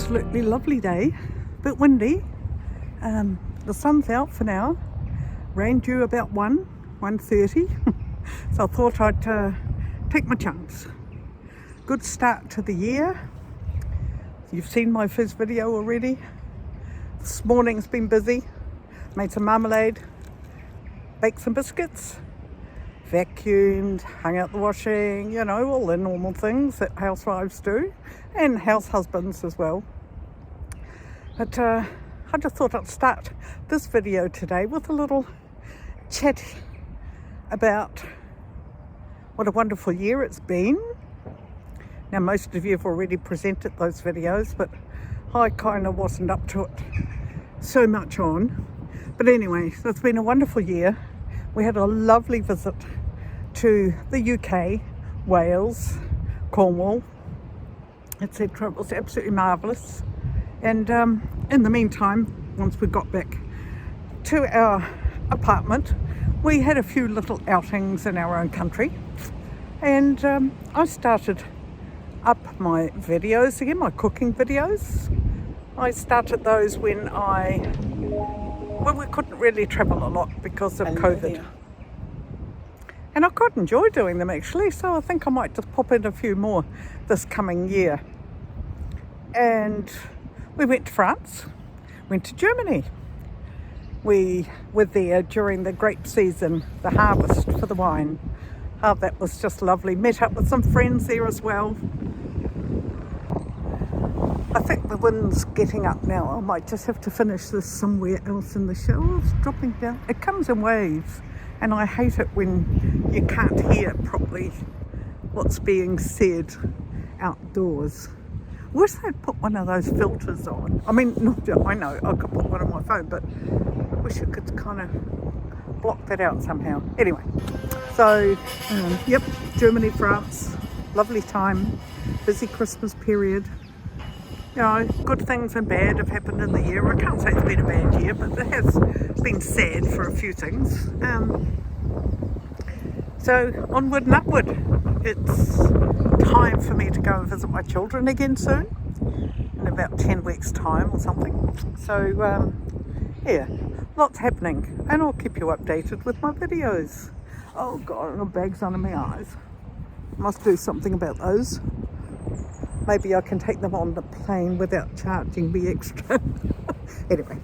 absolutely lovely day, bit windy. The sun's out for now. Rain due about 1:30. So I thought I'd take my chance. Good start to the year. You've seen my first video already. This morning's been busy. Made some marmalade, baked some biscuits, vacuumed, hung out the washing, you know, all the normal things that housewives do, and house husbands as well. But I just thought I'd start this video today with a little chat about what a wonderful year it's been. Now, most of you have already presented those videos, but I kind of wasn't up to it so much on. But anyway, so it's been a wonderful year. We had a lovely visit to the UK, Wales, Cornwall, etc. It was absolutely marvellous. And in the meantime, once we got back to our apartment, we had a few little outings in our own country. And I started up my videos again, my cooking videos. I started those when we couldn't really travel a lot because of COVID. And I quite enjoy doing them actually, so I think I might just pop in a few more this coming year. And we went to France, went to Germany. We were there during the grape season, the harvest for the wine. Oh, that was just lovely. Met up with some friends there as well. I think the wind's getting up now. I might just have to finish this somewhere else in the show. It's dropping down. It comes in waves, and I hate it when you can't hear properly what's being said outdoors. Wish they'd put one of those filters on. I mean, I know I could put one on my phone, but wish you could kind of block that out somehow. Anyway, so yep, Germany, France, lovely time, busy Christmas period. You know, good things and bad have happened in the year. I can't say it's been a bad year, but it has been sad for a few things. So onward and upward. It's time for me to go and visit my children again soon, in about 10 weeks time or something. So yeah, lots happening, and I'll keep you updated with my videos. Oh God, I've got bags under my eyes. Must do something about those. Maybe I can take them on the plane without charging me extra. Anyway,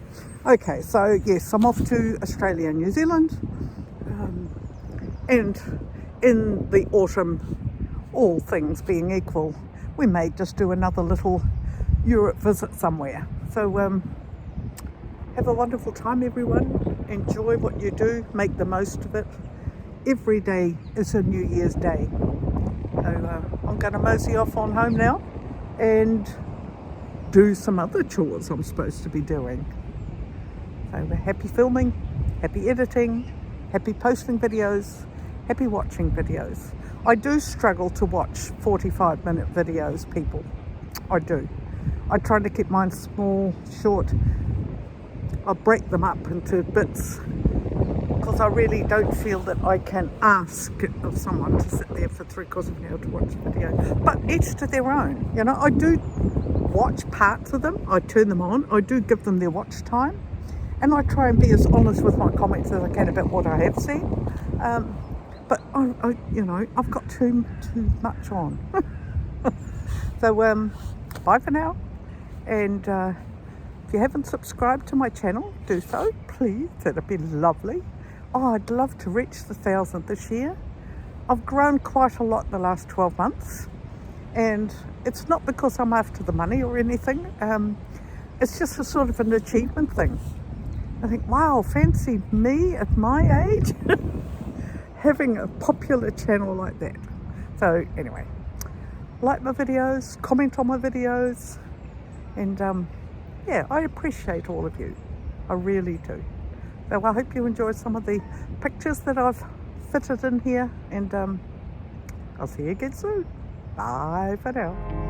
okay, so yes, I'm off to Australia and New Zealand. And in the autumn, all things being equal, we may just do another little Europe visit somewhere. So have a wonderful time, everyone. Enjoy what you do, make the most of it. Every day is a New Year's Day. So I'm going to mosey off on home now and do some other chores I'm supposed to be doing. So we're happy filming, happy editing, happy posting videos, happy watching videos. I do struggle to watch 45-minute videos, people. I do. I try to keep mine small, short. I break them up into bits because I really don't feel that I can ask of someone to sit there for 3/4 of an hour to watch a video. But each to their own. You know, I do watch parts of them. I turn them on. I do give them their watch time. And I try and be as honest with my comments as I can about what I have seen. But you know, I've got too much on. So bye for now. And if you haven't subscribed to my channel, do so, please. That'd be lovely. Oh, I'd love to reach the 1,000 this year. I've grown quite a lot in the last 12 months. And it's not because I'm after the money or anything. It's just a sort of an achievement thing. I think, wow, fancy me at my age having a popular channel like that. So anyway, like my videos, comment on my videos, and yeah, I appreciate all of you. I really do. So I hope you enjoy some of the pictures that I've fitted in here, and I'll see you again soon. Bye for now.